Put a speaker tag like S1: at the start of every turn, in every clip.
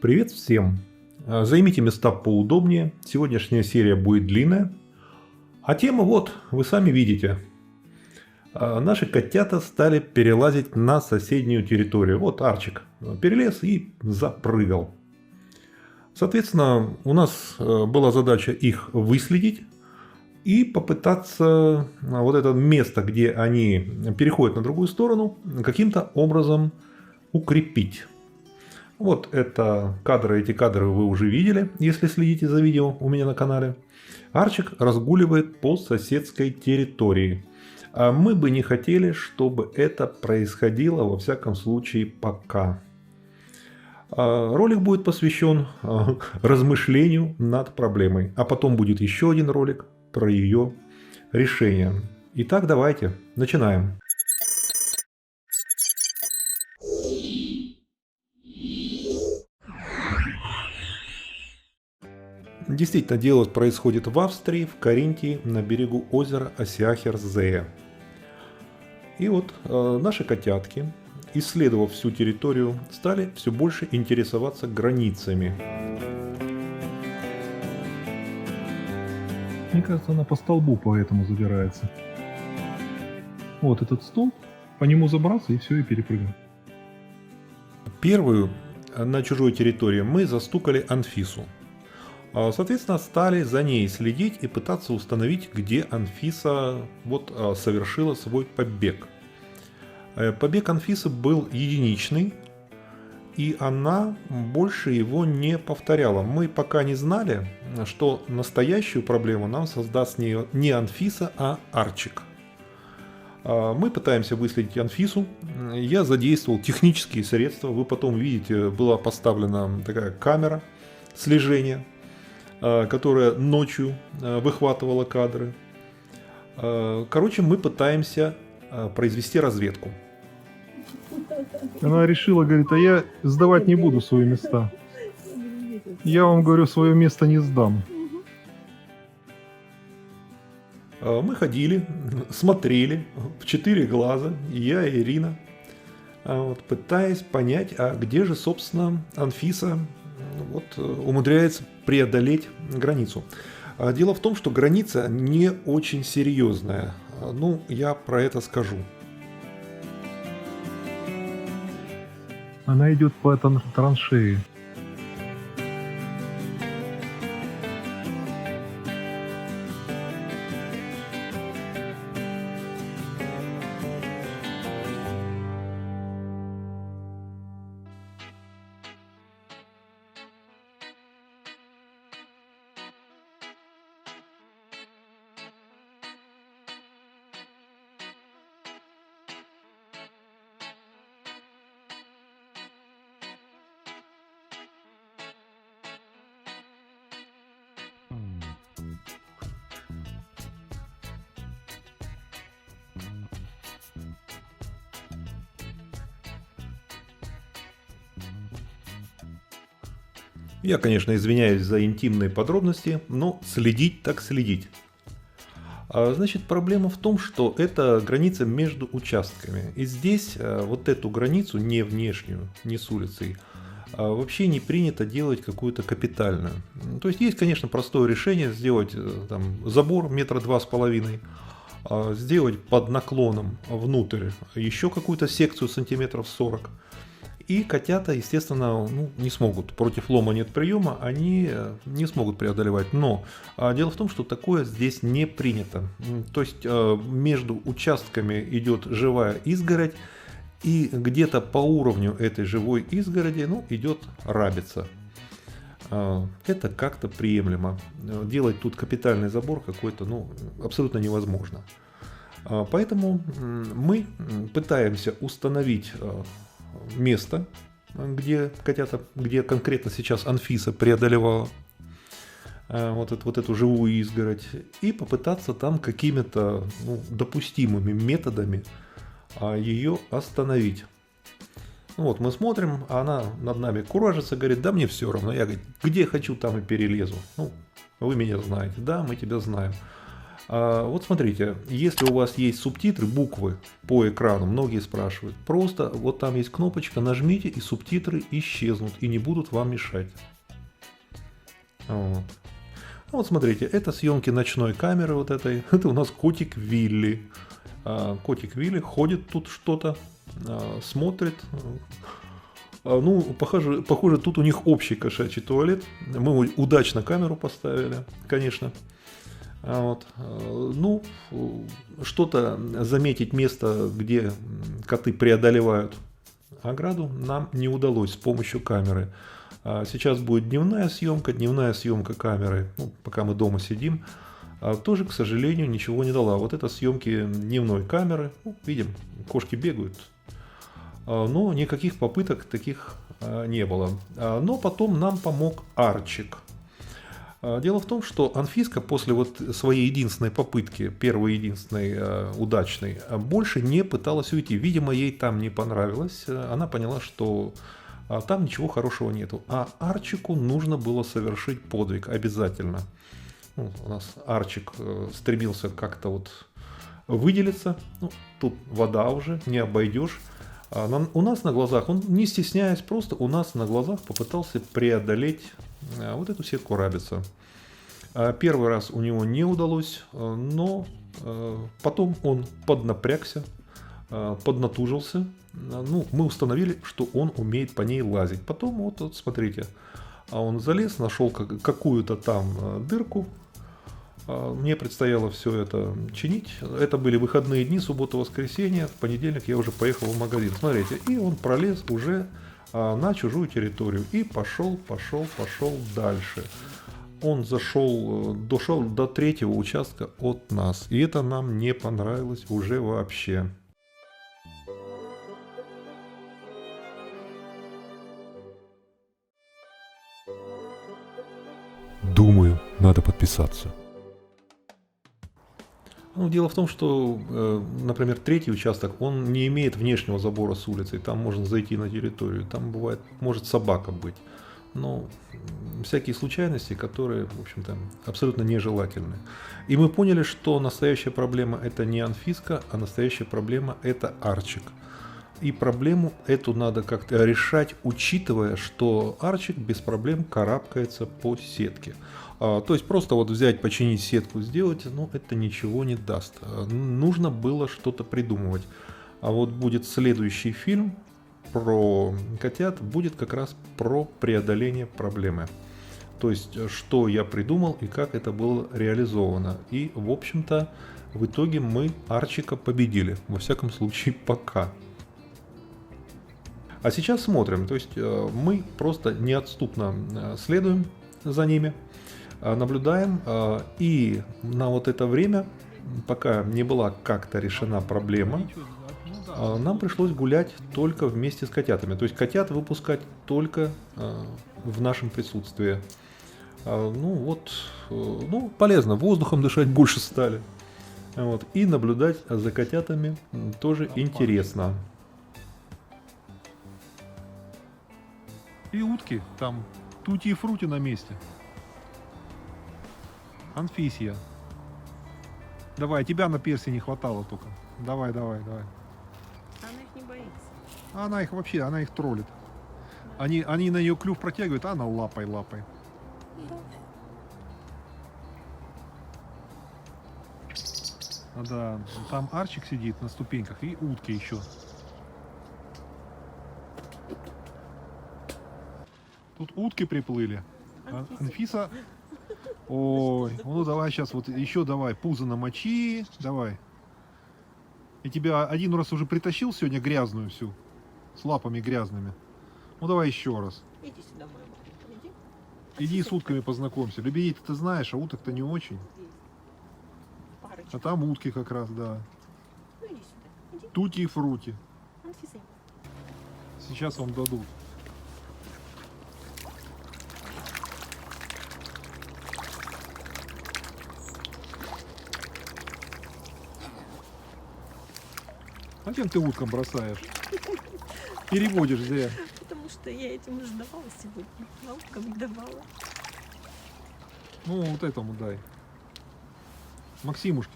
S1: Привет всем! Займите места поудобнее. Сегодняшняя серия будет длинная. А тема вот, вы сами видите. Наши котята стали перелазить на соседнюю территорию. Вот Арчик перелез и запрыгал. Соответственно, у нас была задача их выследить и попытаться вот это место, где они переходят на другую сторону, каким-то образом укрепить. Вот это кадры, эти кадры вы уже видели, если следите за видео у меня на канале. Арчик разгуливает по соседской территории. А мы бы не хотели, чтобы это происходило, во всяком случае, пока. Ролик будет посвящен размышлению над проблемой. А потом будет еще один ролик про ее решение. Итак, давайте, начинаем. Действительно, дело происходит в Австрии, в Каринтии, на берегу озера Осиахерзее. И вот наши котятки, исследовав всю территорию, стали все больше интересоваться границами.
S2: Мне кажется, она по столбу поэтому забирается. Вот этот столб, по нему забраться и все, и перепрыгнуть.
S1: Первую на чужой территории мы застукали Анфису. Соответственно, стали за ней следить и пытаться установить, где Анфиса совершила свой побег. Побег Анфисы был единичный, и она больше его не повторяла. Мы пока не знали, что настоящую проблему нам создаст не Анфиса, а Арчик. Мы пытаемся выследить Анфису. Я задействовал технические средства. Вы потом видите, была поставлена такая камера слежения, которая ночью выхватывала кадры. Короче, мы пытаемся произвести разведку.
S2: Она решила, говорит, а я сдавать не буду свои места. Я вам говорю, свое место не сдам.
S1: Мы ходили, смотрели в 4 глаза, я и Ирина, пытаясь понять, а где же, собственно, Анфиса умудряется преодолеть границу. Дело в том, что граница не очень серьезная. Я про это скажу.
S2: Она идет по траншеи.
S1: Я, конечно, извиняюсь за интимные подробности, но следить так следить. Значит, проблема в том, что это граница между участками. И здесь вот эту границу, не внешнюю, не с улицей, вообще не принято делать какую-то капитальную. То есть, конечно, простое решение сделать забор 2,5 метра, сделать под наклоном внутрь еще какую-то секцию сантиметров 40. И котята, естественно, не смогут. Против лома нет приема, они не смогут преодолевать. Но дело в том, что такое здесь не принято. То есть между участками идет живая изгородь, и где-то по уровню этой живой изгороди идет рабица. Это как-то приемлемо. Делать тут капитальный забор какой-то абсолютно невозможно. Поэтому мы пытаемся установить место, где конкретно сейчас Анфиса преодолевала вот эту живую изгородь, и попытаться там какими-то допустимыми методами ее остановить. Мы смотрим, а она над нами куражится, говорит, да мне все равно. Я, говорит, где хочу, там и перелезу. Вы меня знаете, да, мы тебя знаем. Вот смотрите, если у вас есть субтитры, буквы по экрану, многие спрашивают, просто вот там есть кнопочка, нажмите, и субтитры исчезнут и не будут вам мешать. Вот. Вот смотрите, это съемки ночной камеры вот этой. Это у нас котик Вилли. Котик Вилли ходит тут что-то, смотрит. Ну, похоже, тут у них общий кошачий туалет. Мы удачно камеру поставили, конечно. Вот. Ну, что-то заметить место, где коты преодолевают ограду, нам не удалось с помощью камеры. Сейчас будет дневная съемка камеры, ну, пока мы дома сидим, тоже, к сожалению, ничего не дала. Вот это съемки дневной камеры, ну, видим, кошки бегают, но никаких попыток таких не было. Но потом нам помог Арчик. Дело в том, что Анфиска после вот своей единственной попытки, первой единственной удачной, больше не пыталась уйти. Видимо, ей там не понравилось. Она поняла, что там ничего хорошего нету. А Арчику нужно было совершить подвиг обязательно. Ну, у нас Арчик стремился как-то вот выделиться. Ну, тут вода уже, не обойдешь. У нас на глазах, он не стесняясь, просто у нас на глазах попытался преодолеть вот эту сетку рабица. Первый раз у него не удалось, но потом он поднапрягся, поднатужился. Ну, мы установили, что он умеет по ней лазить. Потом вот смотрите, он залез, нашел какую-то там дырку. Мне предстояло все это чинить. Это были выходные дни, суббота, воскресенье. В понедельник я уже поехал в магазин. Смотрите, и он пролез уже на чужую территорию. И пошел дальше. Он дошел до третьего участка от нас. И это нам не понравилось уже вообще.
S3: Думаю, надо подписаться.
S1: Ну, дело в том, что, например, третий участок, он не имеет внешнего забора с улицей. Там можно зайти на территорию. Там бывает, может собака быть. Но всякие случайности, которые, в общем-то, абсолютно нежелательны. И мы поняли, что настоящая проблема это не Анфиска, а настоящая проблема это Арчик. И проблему эту надо как-то решать, учитывая, что Арчик без проблем карабкается по сетке. То есть просто вот взять, починить сетку, сделать, ну это ничего не даст. Нужно было что-то придумывать. А вот будет следующий фильм про котят, будет как раз про преодоление проблемы. То есть, что я придумал и как это было реализовано. И, в общем-то, в итоге мы Арчика победили. Во всяком случае, пока. А сейчас смотрим. То есть, мы просто неотступно следуем за ними, наблюдаем. И на вот это время, пока не была как-то решена проблема, нам пришлось гулять только вместе с котятами. То есть котят выпускать только в нашем присутствии. Ну вот, ну полезно, воздухом дышать больше стали. Вот. И наблюдать за котятами тоже интересно.
S2: И утки там, тути и фрути на месте. Анфисия. Давай, тебя на перси не хватало только. Давай.
S4: Она их не боится.
S2: Она их вообще, она их троллит. Они на нее клюв протягивают, а она лапой. Да, там Арчик сидит на ступеньках и утки еще. Тут утки приплыли. Анфиса. Ой, ну давай сейчас вот еще давай, пузо намочи, давай. Я тебя один раз уже притащил сегодня грязную всю, с лапами грязными. Ну давай еще раз.
S4: Иди сюда, моя мама.
S2: Иди с утками познакомься. Лебедей ты знаешь, а уток-то не очень.
S4: Парочка.
S2: А там утки как раз, да.
S4: Ну иди сюда. Иди.
S2: Тути и фрути.
S4: Анфиса.
S2: Сейчас вам дадут. Зачем ты уткам бросаешь? Переводишь зря.
S4: Потому что я этим сдавала сегодня. Лапкам давала.
S2: Ну, вот этому дай. Максимушки.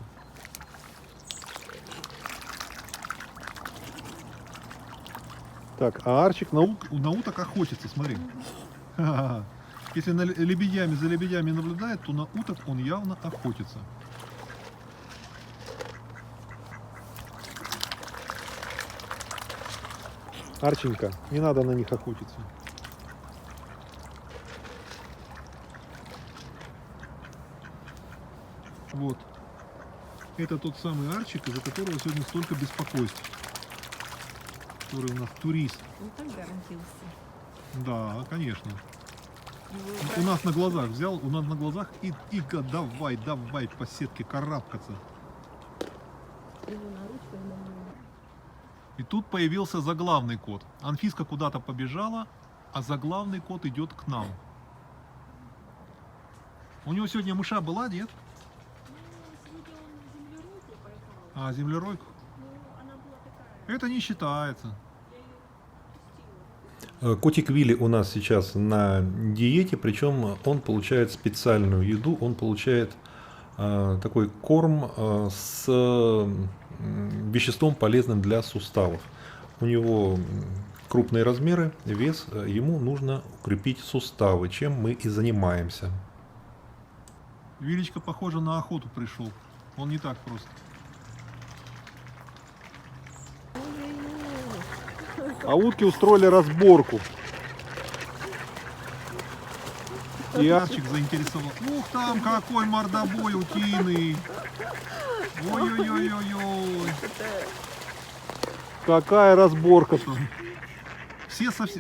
S2: Так, а Арчик на уток охотится, смотри. Ха-ха-ха. Если за лебедями наблюдает, то на уток он явно охотится. Арченька, не надо на них охотиться. Вот. Это тот самый Арчик, из-за которого сегодня столько беспокойств. Который у нас турист.
S4: Он так гордился.
S2: Да, конечно.
S4: Его
S2: У нас на глазах взял, у нас на глазах и давай по сетке карабкаться.
S4: его на ручку и на ногу.
S2: И тут появился заглавный кот. Анфиска куда-то побежала, а заглавный кот идет к нам. У него сегодня мыша была, нет?
S4: Сегодня он землеройку поймал.
S2: А, землеройку?
S4: Ну, она была такая.
S2: Это не считается.
S4: Я ее пустила.
S1: Котик Вилли у нас сейчас на диете, причем он получает специальную еду, он получает такой корм с веществом, полезным для суставов. У него крупные размеры, вес, ему нужно укрепить суставы, чем мы и занимаемся.
S2: Вилечка, похоже, на охоту пришел. Он не так просто. А утки устроили разборку. И Арчик заинтересовал. Ух, там какой мордобой утиный. Ой-ой-ой-ой-ой. Какая разборка там.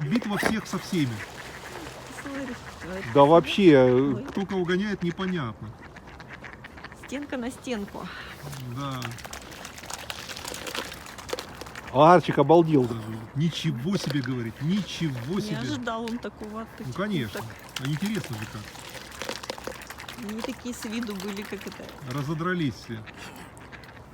S2: Битва всех со всеми.
S4: Смотри,
S2: Да вообще, кто кого гоняет, непонятно.
S4: стенка на стенку.
S2: Да. Арчик обалдел даже. Ничего себе, говорит, ничего
S4: Не
S2: себе.
S4: ожидал он такого от
S2: Ну
S4: таких
S2: конечно.
S4: уток.
S2: А интересно же как.
S4: Они такие с виду были, как это.
S2: Разодрались все.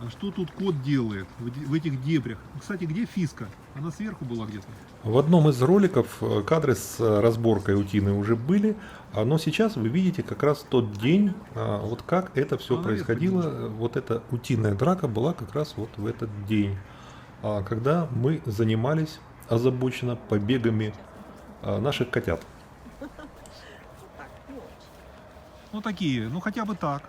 S2: А что тут кот делает в этих дебрях? Кстати, где Фиска? Она сверху была где-то.
S1: В одном из роликов кадры с разборкой утины уже были, но сейчас вы видите как раз тот день, вот как это все
S2: Наверх
S1: происходило. Вот эта утиная драка была как раз вот в этот день, когда мы занимались озабоченно побегами наших котят.
S4: Так, не очень.
S2: Ну такие, ну хотя бы так.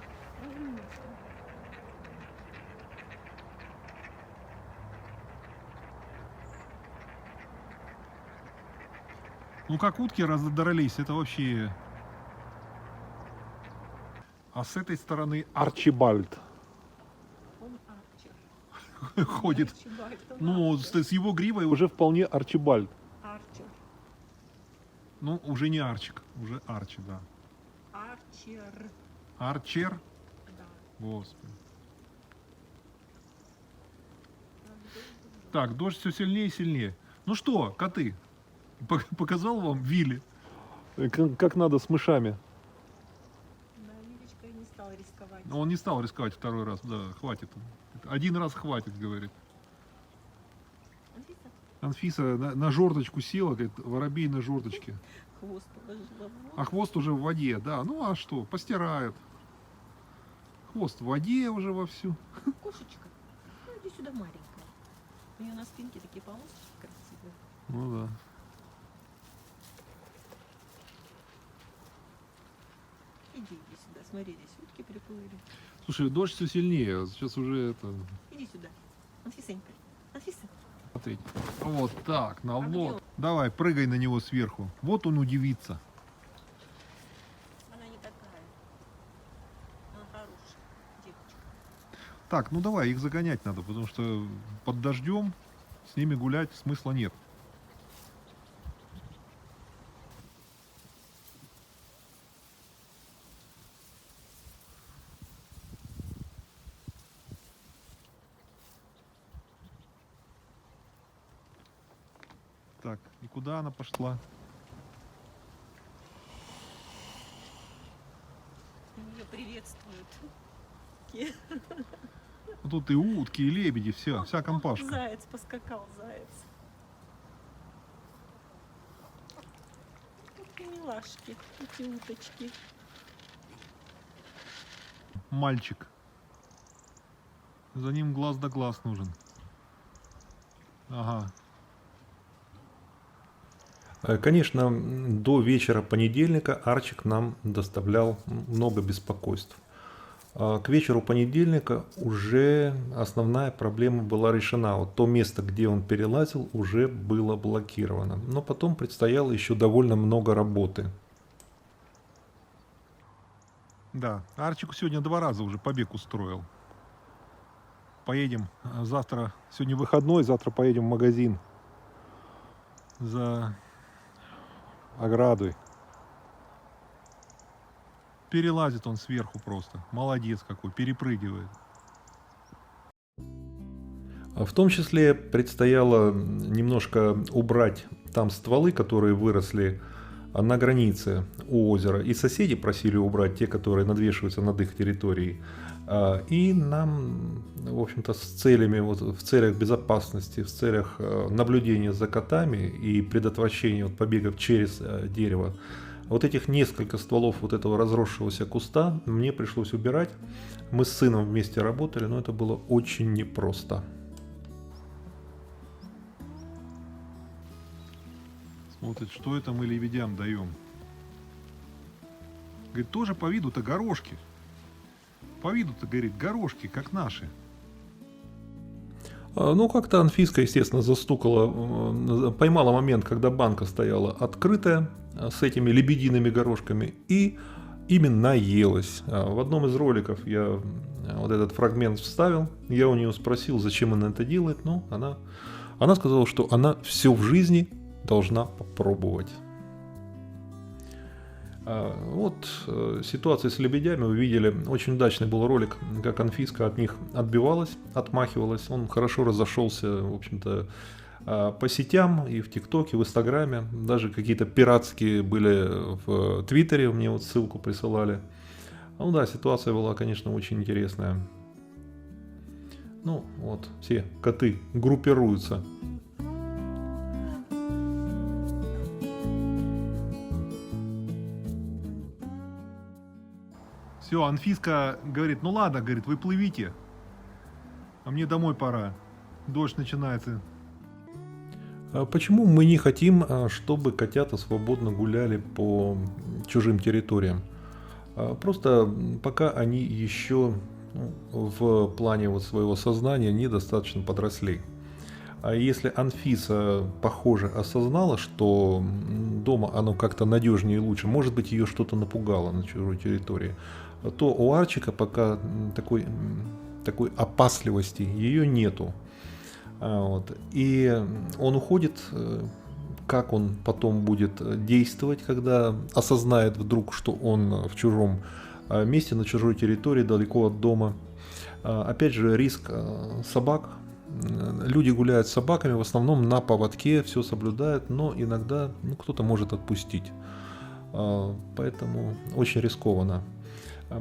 S2: Ну как утки разодрались, это вообще... А с этой стороны Арчибальд
S4: Он Арчер.
S2: ходит.
S4: Арчибальд, он
S2: Ну,
S4: Арчер.
S2: с его гривой уже вполне Арчибальд.
S4: Арчер.
S2: Ну, уже не Арчик, уже Арчи, да.
S4: Арчер.
S2: Арчер?
S4: Да.
S2: Господи. Так, дождь все сильнее и сильнее. Ну что, коты, показал вам Вилли? Как надо с мышами.
S4: Да, Юлечка и не стала рисковать.
S2: Но он не стал рисковать второй раз, да, хватит. Один раз хватит, говорит.
S4: Анфиса,
S2: Анфиса на жорточку села, говорит, воробей на жорточке.
S4: хвост положила в воду.
S2: А хвост уже в воде, да. Ну а что, постирают. Хвост в воде уже вовсю.
S4: Кошечка, ну иди сюда, маленькая. У нее на спинке такие полосочки красивые.
S2: Ну да.
S4: Иди сюда, смотри, здесь утки приплыли.
S2: Слушай, дождь все сильнее. Сейчас уже это...
S4: Иди сюда. Анфисенька, Анфиса.
S2: Смотрите. Вот так, на
S4: А где
S2: лод.
S4: он?
S2: Давай, прыгай на него сверху. Вот он удивится.
S4: Она не такая. Она хорошая девочка.
S2: Так, ну давай, их загонять надо, потому что под дождем с ними гулять смысла нет. Так, и куда она пошла?
S4: Ее приветствуют.
S2: Ну, тут и утки, и лебеди, вся компашка.
S4: Заяц поскакал, заяц. Какие милашки, эти уточки.
S2: Мальчик. За ним глаз да глаз нужен. Ага.
S1: Конечно, до вечера понедельника Арчик нам доставлял много беспокойств. К вечеру понедельника уже основная проблема была решена. Вот то место, где он перелазил, уже было блокировано. Но потом предстояло еще довольно много работы.
S2: Да, Арчику сегодня 2 раза уже побег устроил. Поедем завтра, сегодня выходной, завтра поедем в магазин за оградой. Перелазит он сверху просто. Молодец какой, перепрыгивает.
S1: В том числе предстояло немножко убрать там стволы, которые выросли на границе у озера. И соседи просили убрать те, которые надвешиваются над их территорией. И нам, в общем-то, с целями, вот, в целях безопасности, в целях наблюдения за котами и предотвращения вот, побегов через дерево, вот этих несколько стволов вот этого разросшегося куста мне пришлось убирать. Мы с сыном вместе работали, но это было очень непросто.
S2: Смотрит, что это мы лебедям даем. Говорит, тоже по виду-то горошки. По виду-то, говорит, горошки, как наши.
S1: Ну, как-то Анфиска, естественно, застукала, поймала момент, когда банка стояла открытая с этими лебедиными горошками и именно наелась. В одном из роликов я вот этот фрагмент вставил, я у нее спросил, зачем она это делает, но она сказала, что она все в жизни должна попробовать. Вот ситуация с лебедями вы видели. Очень удачный был ролик, как Анфиска от них отбивалась, отмахивалась. Он хорошо разошелся, в общем-то, по сетям и в ТикТоке, в Инстаграме. Даже какие-то пиратские были в Твиттере, мне вот ссылку присылали. Ну да, ситуация была, конечно, очень интересная. Ну вот, все коты группируются.
S2: Все, Анфиска говорит, ну ладно, говорит, вы плывите, а мне домой пора. Дождь начинается.
S1: Почему мы не хотим, чтобы котята свободно гуляли по чужим территориям? Просто пока они еще в плане вот своего сознания недостаточно подросли. А если Анфиса, похоже, осознала, что дома оно как-то надежнее и лучше, может быть, ее что-то напугало на чужой территории, то у Арчика пока такой опасливости ее нету. Вот. И он уходит, как он потом будет действовать, когда осознает вдруг, что он в чужом месте, на чужой территории, далеко от дома. Опять же, риск собак. Люди гуляют с собаками, в основном на поводке, все соблюдают, но иногда кто-то может отпустить. Поэтому очень рискованно.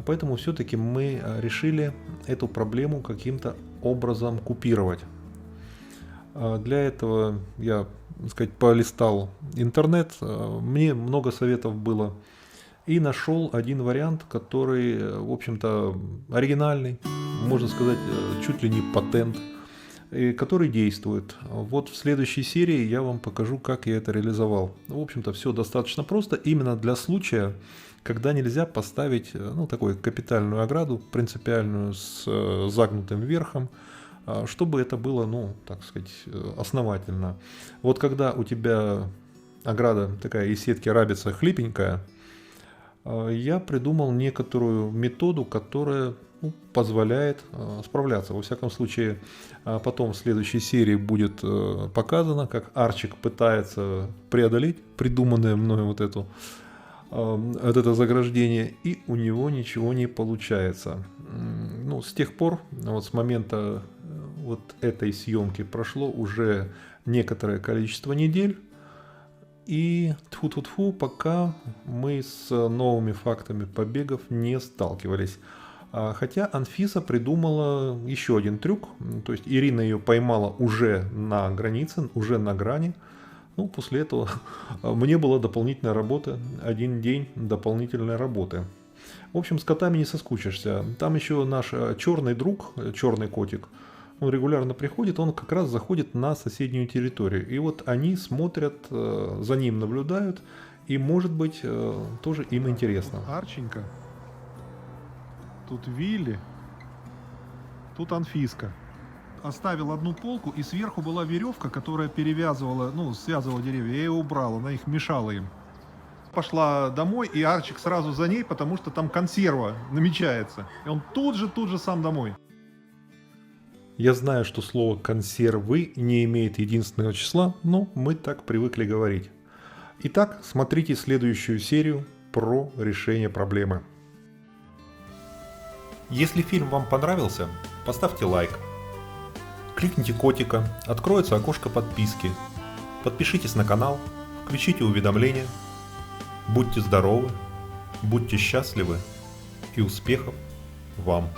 S1: Поэтому все-таки мы решили эту проблему каким-то образом купировать. Для этого я, так сказать, полистал интернет, мне много советов было. И нашел один вариант, который, в общем-то, оригинальный, можно сказать, чуть ли не патент, и который действует. Вот в следующей серии я вам покажу, как я это реализовал. В общем-то, все достаточно просто, именно для случая, когда нельзя поставить такую капитальную ограду, принципиальную, с загнутым верхом, чтобы это было, так сказать, основательно. Вот когда у тебя ограда такая из сетки рабица хлипенькая, я придумал некоторую методу, которая позволяет справляться. Во всяком случае, потом в следующей серии будет показано, как Арчик пытается преодолеть придуманное мною вот это заграждение, и у него ничего не получается. С тех пор, вот с момента вот этой съемки прошло уже некоторое количество недель, и тьфу-тьфу-тьфу, пока мы с новыми фактами побегов не сталкивались. Хотя Анфиса придумала еще один трюк, то есть Ирина ее поймала уже на границе, уже на грани. После этого мне была дополнительная работа, один день дополнительной работы. В общем, с котами не соскучишься. Там еще наш черный друг, черный котик, он регулярно приходит, он как раз заходит на соседнюю территорию. И вот они смотрят, за ним наблюдают, и, может быть, тоже им интересно.
S2: Тут Арченька, тут Вилли, тут Анфиска. Оставил одну полку, и сверху была веревка, которая перевязывала, ну, связывала деревья. Я ее убрал, она их мешала им. Пошла домой, и Арчик сразу за ней, потому что там консерва намечается. И он тут же сам домой.
S1: Я знаю, что слово «консервы» не имеет единственного числа, но мы так привыкли говорить. Итак, смотрите следующую серию про решение проблемы. Если фильм вам понравился, поставьте лайк. Кликните котика, откроется окошко подписки. Подпишитесь на канал, включите уведомления. Будьте здоровы, будьте счастливы и успехов вам!